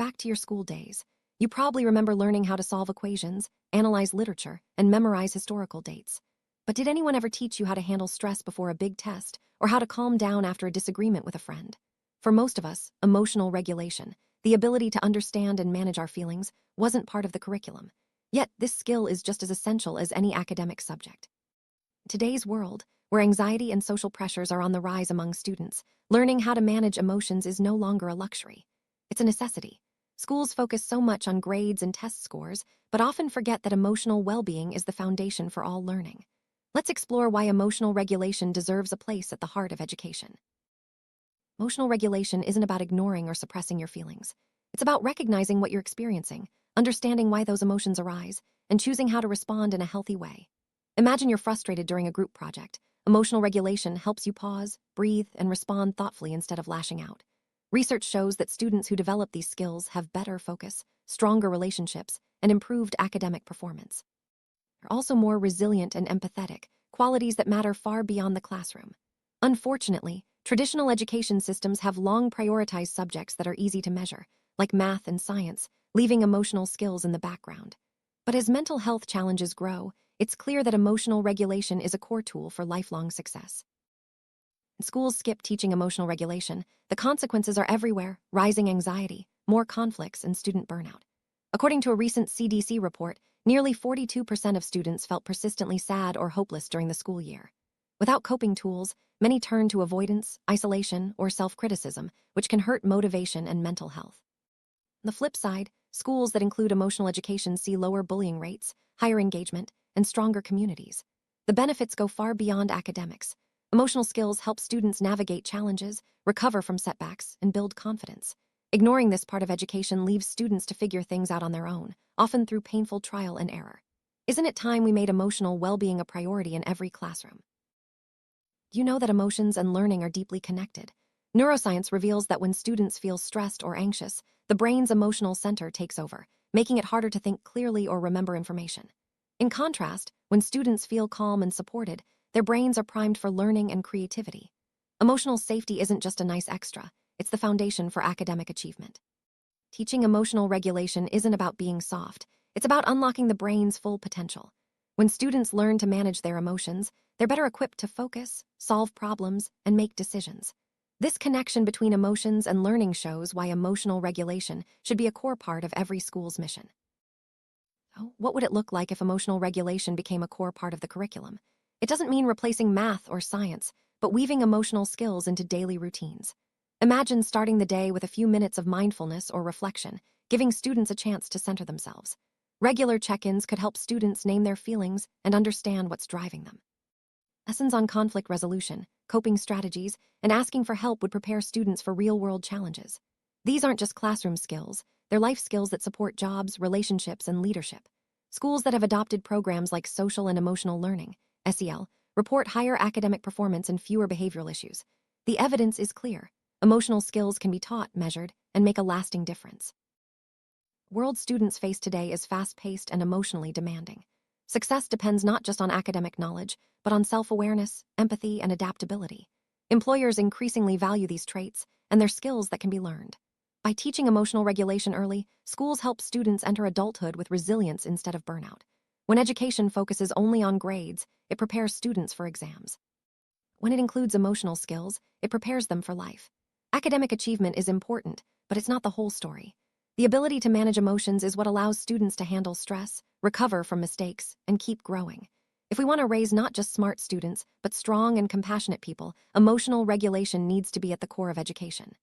back to your school days, you probably remember learning how to solve equations, analyze literature, and memorize historical dates. But did anyone ever teach you how to handle stress before a big test, or how to calm down after a disagreement with a friend? For most of us, emotional regulation, the ability to understand and manage our feelings, wasn't part of the curriculum. Yet, this skill is just as essential as any academic subject. In today's world, where anxiety and social pressures are on the rise among students, learning how to manage emotions is no longer a luxury. It's a necessity. Schools focus so much on grades and test scores, but often forget that emotional well-being is the foundation for all learning. Let's explore why emotional regulation deserves a place at the heart of education. Emotional regulation isn't about ignoring or suppressing your feelings. It's about recognizing what you're experiencing, understanding why those emotions arise, and choosing how to respond in a healthy way. Imagine you're frustrated during a group project. Emotional regulation helps you pause, breathe, and respond thoughtfully instead of lashing out. Research shows that students who develop these skills have better focus, stronger relationships, and improved academic performance. They're also more resilient and empathetic, qualities that matter far beyond the classroom. Unfortunately, traditional education systems have long prioritized subjects that are easy to measure, like math and science, leaving emotional skills in the background. But as mental health challenges grow, it's clear that emotional regulation is a core tool for lifelong success. When schools skip teaching emotional regulation, the consequences are everywhere: rising anxiety, more conflicts, and student burnout. According to a recent CDC report, nearly 42% of students felt persistently sad or hopeless during the school year. Without coping tools, many turn to avoidance, isolation, or self-criticism, which can hurt motivation and mental health. On the flip side, schools that include emotional education see lower bullying rates, higher engagement, and stronger communities. The benefits go far beyond academics. Emotional skills help students navigate challenges, recover from setbacks, and build confidence. Ignoring this part of education leaves students to figure things out on their own, often through painful trial and error. Isn't it time we made emotional well-being a priority in every classroom? Do you know that emotions and learning are deeply connected? Neuroscience reveals that when students feel stressed or anxious, the brain's emotional center takes over, making it harder to think clearly or remember information. In contrast, when students feel calm and supported, their brains are primed for learning and creativity. Emotional safety isn't just a nice extra, it's the foundation for academic achievement. Teaching emotional regulation isn't about being soft, it's about unlocking the brain's full potential. When students learn to manage their emotions, they're better equipped to focus, solve problems, and make decisions. This connection between emotions and learning shows why emotional regulation should be a core part of every school's mission. So, what would it look like if emotional regulation became a core part of the curriculum? It doesn't mean replacing math or science, but weaving emotional skills into daily routines. Imagine starting the day with a few minutes of mindfulness or reflection, giving students a chance to center themselves. Regular check-ins could help students name their feelings and understand what's driving them. Lessons on conflict resolution, coping strategies, and asking for help would prepare students for real-world challenges. These aren't just classroom skills, they're life skills that support jobs, relationships, and leadership. Schools that have adopted programs like social and emotional learning, SEL, report higher academic performance and fewer behavioral issues. The evidence is clear. Emotional skills can be taught, measured, and make a lasting difference. The world students face today is fast-paced and emotionally demanding. Success depends not just on academic knowledge, but on self-awareness, empathy, and adaptability. Employers increasingly value these traits, and they're skills that can be learned. By teaching emotional regulation early, schools help students enter adulthood with resilience instead of burnout. When education focuses only on grades, it prepares students for exams. When it includes emotional skills, it prepares them for life. Academic achievement is important, but it's not the whole story. The ability to manage emotions is what allows students to handle stress, recover from mistakes, and keep growing. If we want to raise not just smart students, but strong and compassionate people, emotional regulation needs to be at the core of education.